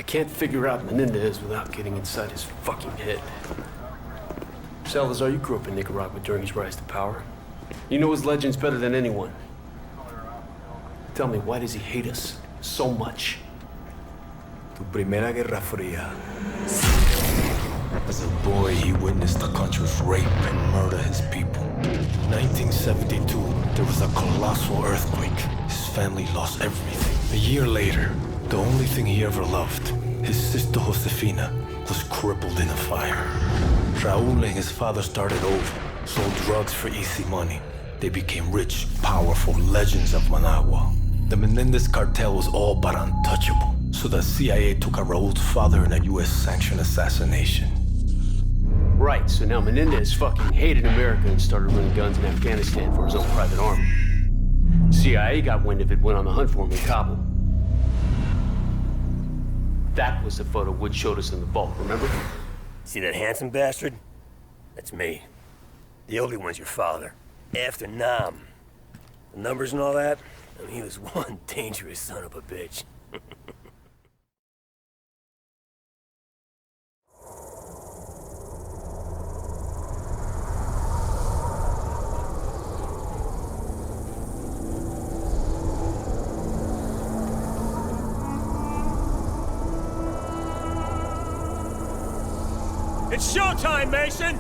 can't figure out Menendez without getting inside his fucking head. Salazar, you grew up in Nicaragua during his rise to power. You know his legends better than anyone. Tell me, why does he hate us so much? Tu primera guerra fría. As a boy, he witnessed the country's rape and murder his people. 1972, there was a colossal earthquake. His family lost everything. A year later, the only thing he ever loved, his sister Josefina, was crippled in a fire. Raúl and his father started over, sold drugs for easy money. They became rich, powerful legends of Managua. The Menendez cartel was all but untouchable, so the CIA took out Raúl's father in a US-sanctioned assassination. Right, so now Menendez fucking hated America and started running guns in Afghanistan for his own private army. CIA got wind of it, went on the hunt for him in Kabul. That was the photo Wood showed us in the vault, remember? See that handsome bastard? That's me. The ugly one's your father. After Nam. The numbers and all that, I mean, he was one dangerous son of a bitch. It's showtime, Mason!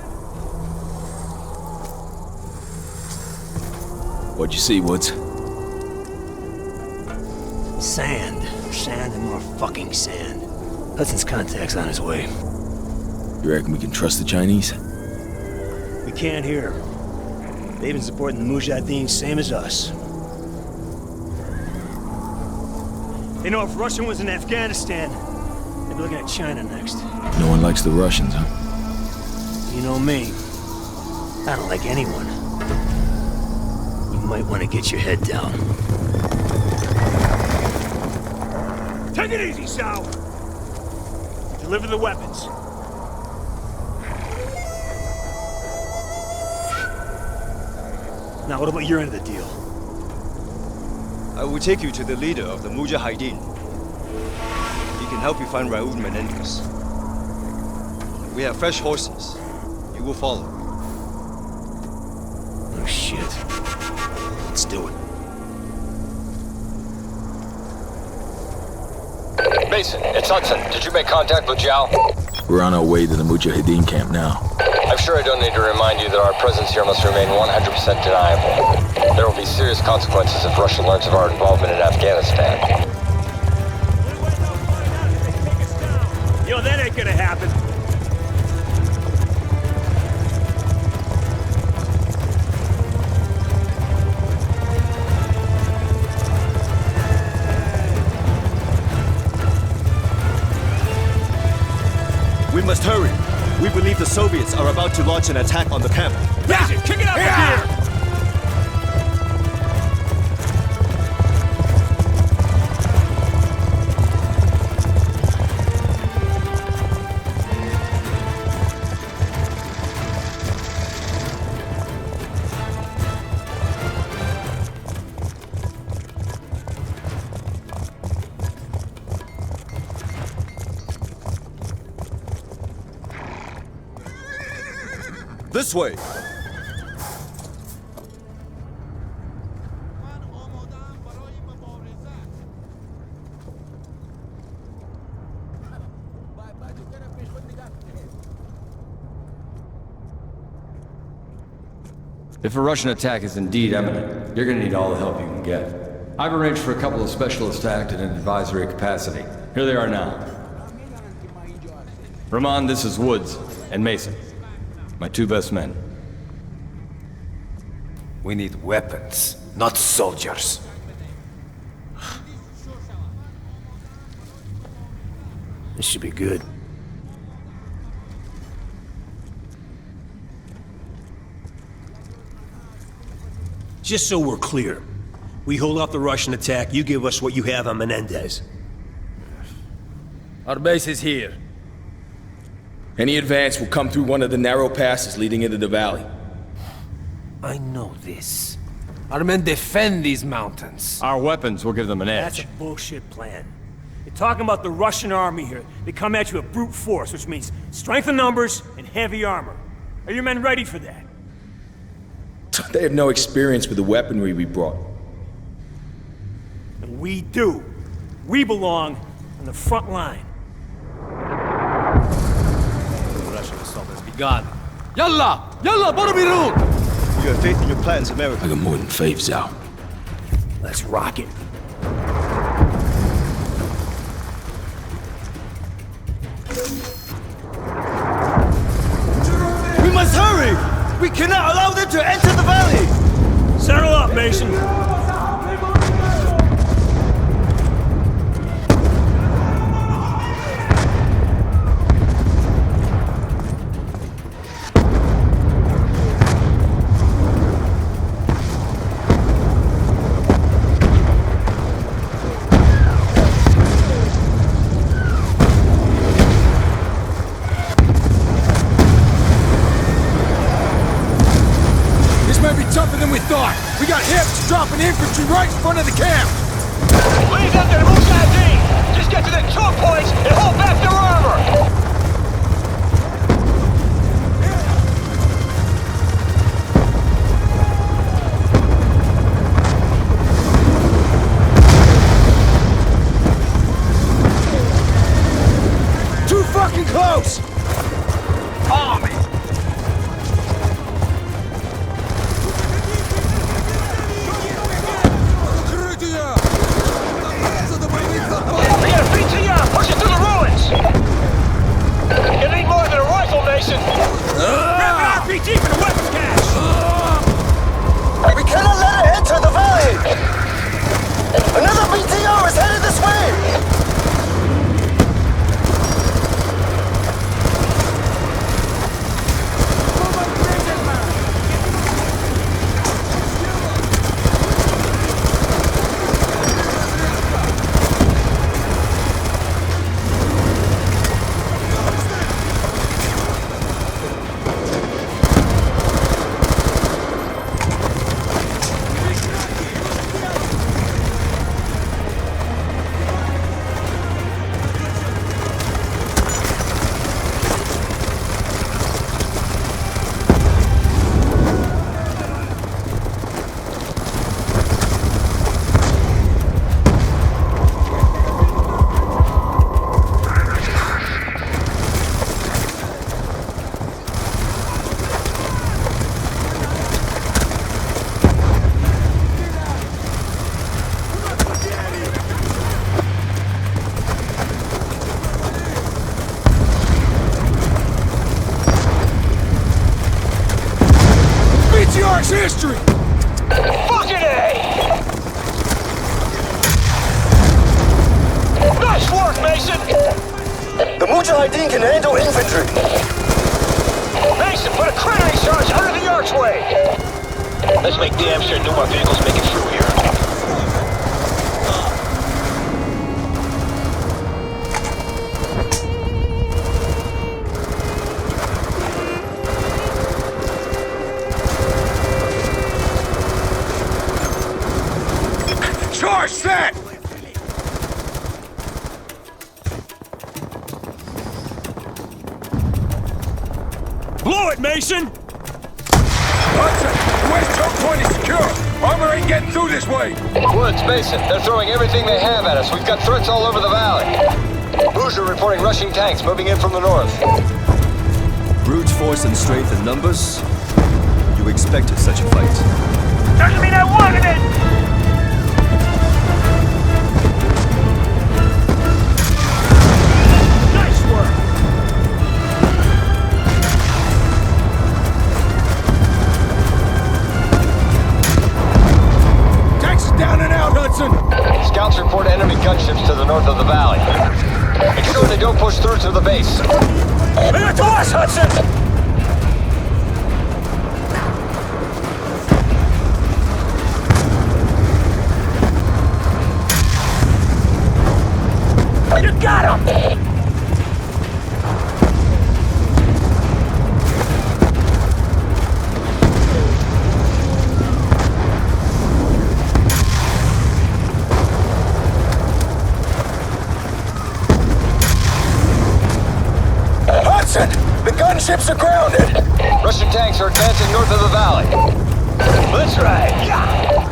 What'd you see, Woods? Sand. Sand and more fucking sand. Hudson's contact's on his way. You reckon we can trust the Chinese? We can't here. They've been supporting the Mujahideen same as us. They know if Russia was in Afghanistan, they'd be looking at China next. No one likes the Russians, huh? You know me. I don't like anyone. You might want to get your head down. Take it easy, Sal! Deliver the weapons. Now, what about your end of the deal? I will take you to the leader of the Mujahideen. He can help you find Raúl Menendez. We have fresh horses. You will follow. Oh, shit. Let's do it. Mason, it's Hudson. Did you make contact with Zhao? We're on our way to the Mujahideen camp now. I'm sure I don't need to remind you that our presence here must remain 100% deniable. There will be serious consequences if Russia learns of our involvement in Afghanistan. You know, that ain't gonna happen. We must hurry. We believe the Soviets are about to launch an attack on the camp. Yeah! Kick it up here! This way! If a Russian attack is indeed imminent, you're gonna need all the help you can get. I've arranged for a couple of specialists to act in an advisory capacity. Here they are now. Rahman, this is Woods, and Mason. My two best men. We need weapons, not soldiers. This should be good. Just so we're clear, we hold off the Russian attack, you give us what you have on Menendez. Our base is here. Any advance will come through one of the narrow passes leading into the valley. I know this. Our men defend these mountains. Our weapons will give them an edge. That's a bullshit plan. You're talking about the Russian army here. They come at you with brute force, which means strength in numbers and heavy armor. Are your men ready for that? They have no experience with the weaponry we brought. And we do. We belong on the front line. The Russian assault has begun. Yalla! Yalla, Boromirun! You have faith in your plans, America. I got more than faith, Zhao. Let's rock it. We must hurry! We cannot allow them to enter the valley! Settle up, Mason. We got hips dropping infantry right in front of the camp! Lead them to the Mujahideen! Just get to the choke points and hold back their armor! Too fucking close! Follow me! We got a BTR pushing through the ruins! You need more than a rifle, Mason! Grab an RPG for the weapons cache! We cannot let it enter the valley! Another BTR is headed this way! History! Fucking A! Nice work, Mason! The Mujahideen can handle infantry! Mason, put a cratering charge under the archway! Let's make damn sure no more vehicles make it through here. Charge set! Blow it, Mason! Hudson, the west choke point is secure. Armor ain't getting through this way. Woods, Mason, they're throwing everything they have at us. We've got threats all over the valley. Hoosier reporting Russian tanks moving in from the north. Brute force and strength in numbers? You expected such a fight. Doesn't mean I wanted it! Nice work! Tanks is down and out, Hudson. Scouts report enemy gunships to the north of the valley. Make sure they don't push through to the base. Leave it to us, Hudson! You got him! Watson! The gunships are grounded! Russian tanks are advancing north of the valley. Let's ride. Yeah.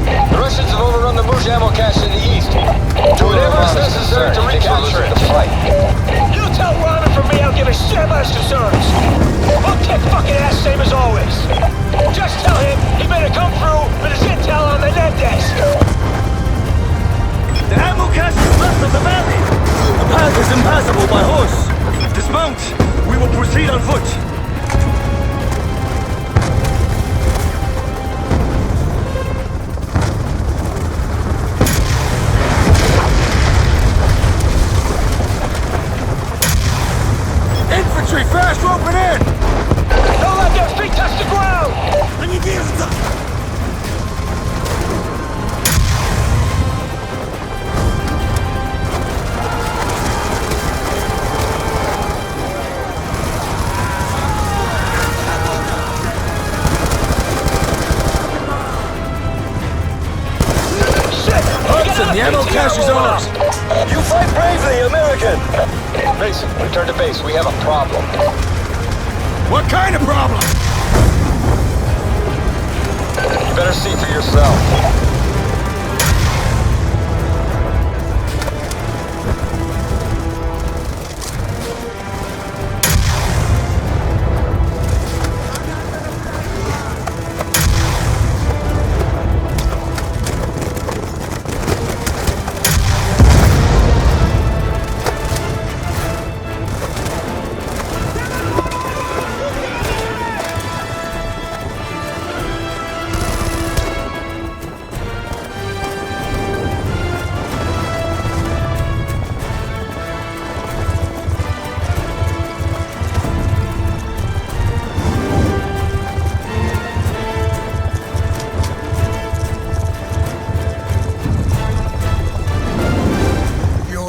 The Russians have overrun the Mouche ammo cache in the east. Do whatever is necessary to recapture it. Fight. You tell Robin from me I don't give a shit about his concerns. We'll kick fucking ass same as always. Just tell him he better come through with his intel on Menendez. The ammo cache is west of the valley. The path is impassable by horse. Dismount. We will proceed on foot. Infantry, fast roping in! Don't let their feet touch the ground! Hudson, the ammo cache is ours! You fight bravely, American! Mason, return to base. We have a problem. What kind of problem? You better see for yourself.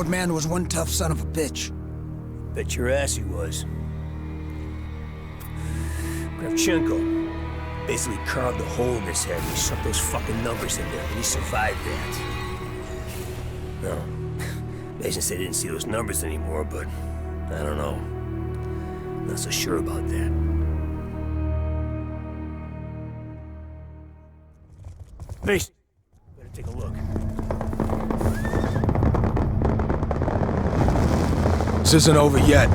Man was one tough son of a bitch. Bet your ass he was. Kravchenko basically carved a hole in his head and he shoved those fucking numbers in there, and he survived that. No, Mason said he didn't see those numbers anymore, but I don't know. Not so sure about that. Mason, better take a look. This isn't over yet.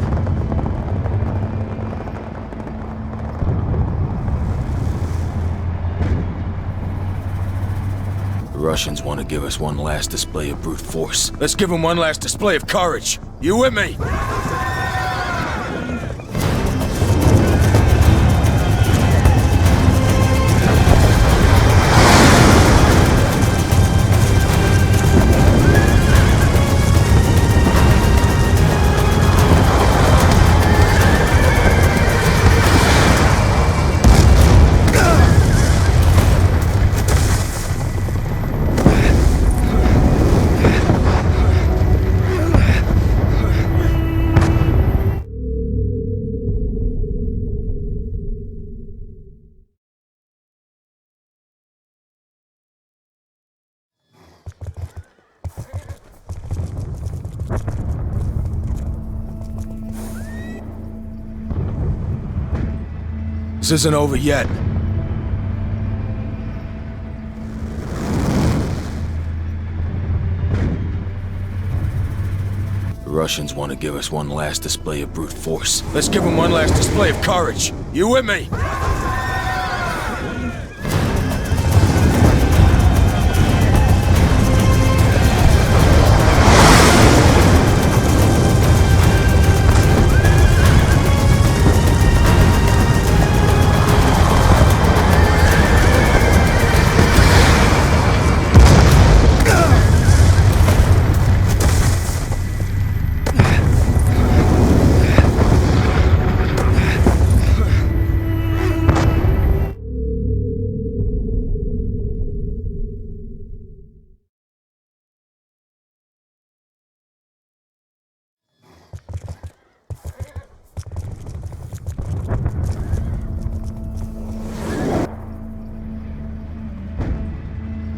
The Russians want to give us one last display of brute force. Let's give them one last display of courage. You with me? This isn't over yet. The Russians want to give us one last display of brute force. Let's give them one last display of courage. You with me?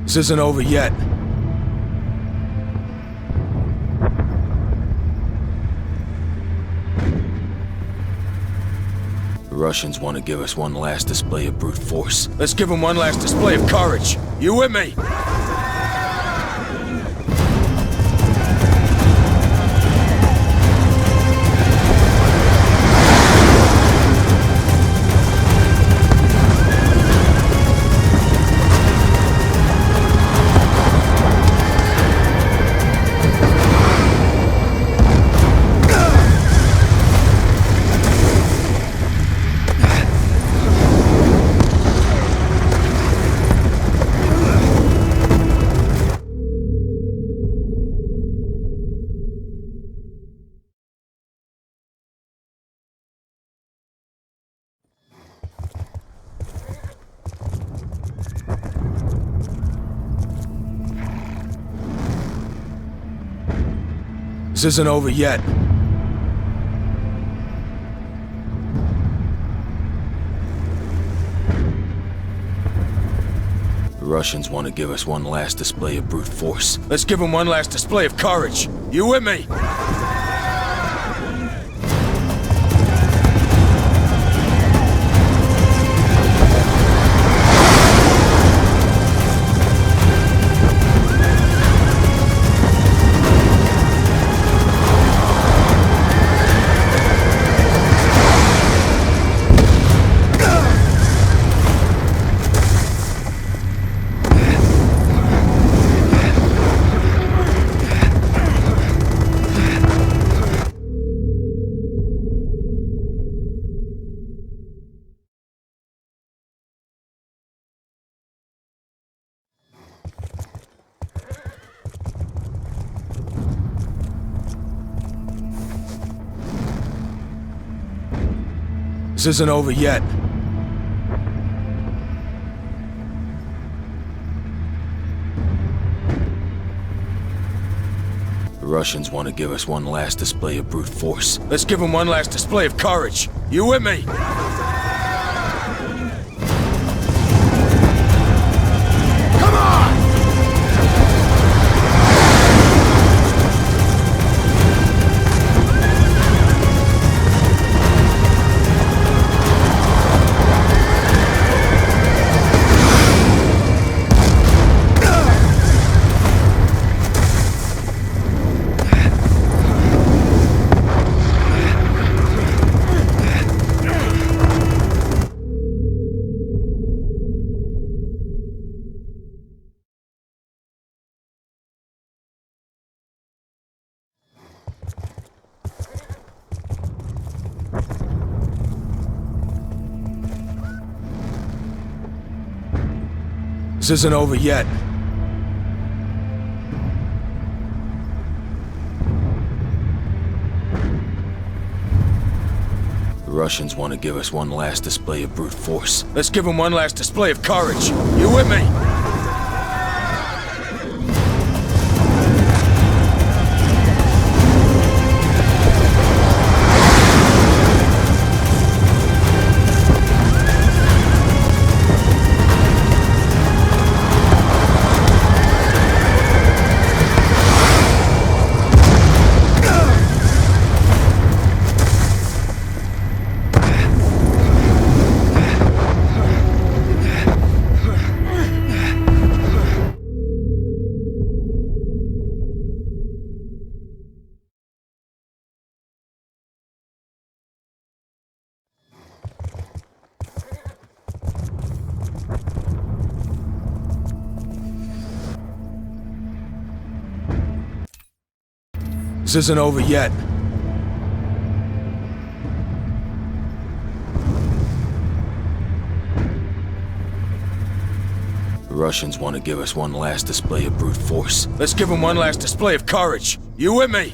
This isn't over yet. The Russians want to give us one last display of brute force. Let's give them one last display of courage. You with me? This isn't over yet. The Russians want to give us one last display of brute force. Let's give them one last display of courage. You with me? This isn't over yet. The Russians want to give us one last display of brute force. Let's give them one last display of courage. You with me? Come on! This isn't over yet. The Russians want to give us one last display of brute force. Let's give them one last display of courage. You with me? This isn't over yet. The Russians want to give us one last display of brute force. Let's give them one last display of courage. You with me?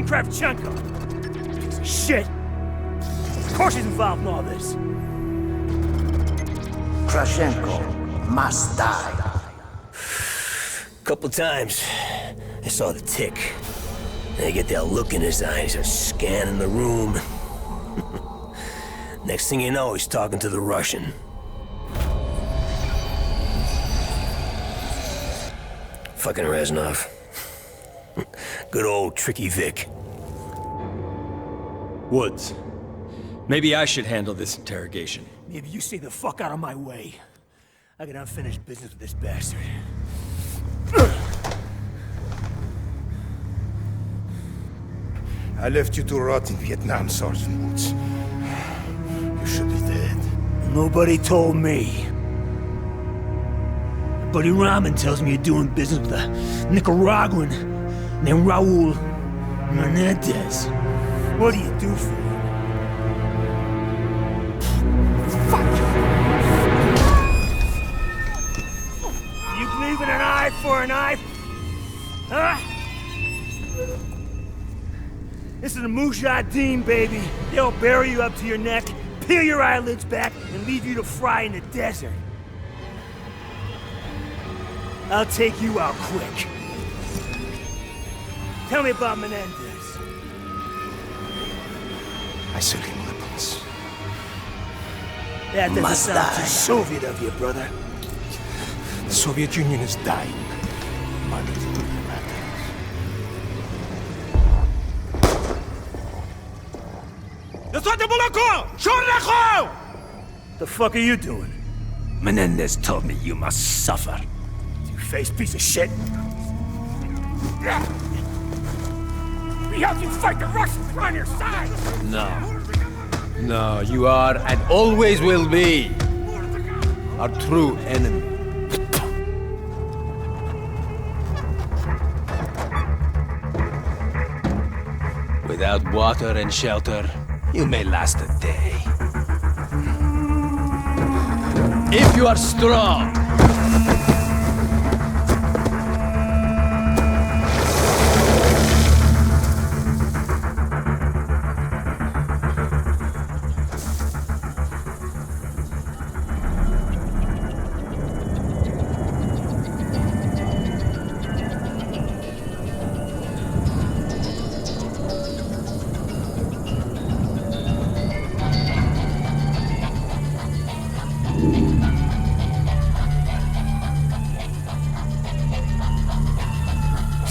fucking Kravchenko. Piece of shit. Of course he's involved in all this. Kravchenko must die. Couple times, I saw the tick. And I get that look in his eyes, he's scanning the room. Next thing you know, he's talking to the Russian. Fucking Reznov. Good old Tricky Vic. Woods. Maybe I should handle this interrogation. Maybe you stay the fuck out of my way. I got unfinished business with this bastard. I left you to rot in Vietnam, Sergeant Woods. You should be dead. Nobody told me. Buddy Rahman tells me you're doing business with a Nicaraguan named Raul Menendez. What do you do for him? Fuck! You believe in an eye for an eye? Huh? This is a Mujahideen, baby. They'll bury you up to your neck, peel your eyelids back, and leave you to fry in the desert. I'll take you out quick. Tell me about Menendez. I sell him weapons. That doesn't sound too Soviet of you, brother. The Soviet Union is dying. Money to matter. The fuck are you doing? Menendez told me you must suffer. Face piece of shit. We helped you fight the Russians. We're on your side. No. No, you are and always will be our true enemy. Without water and shelter, you may last a day. If you are strong,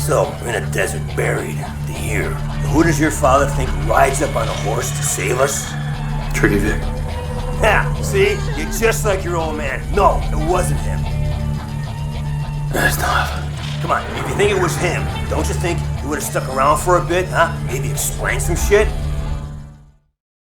So, we're in a desert, buried, the year. Who does your father think rides up on a horse to save us? Tricky Vic. Yeah, see? You're just like your old man. No, it wasn't him. Reznov. Come on, if you think it was him, don't you think he would have stuck around for a bit, huh? Maybe explain some shit?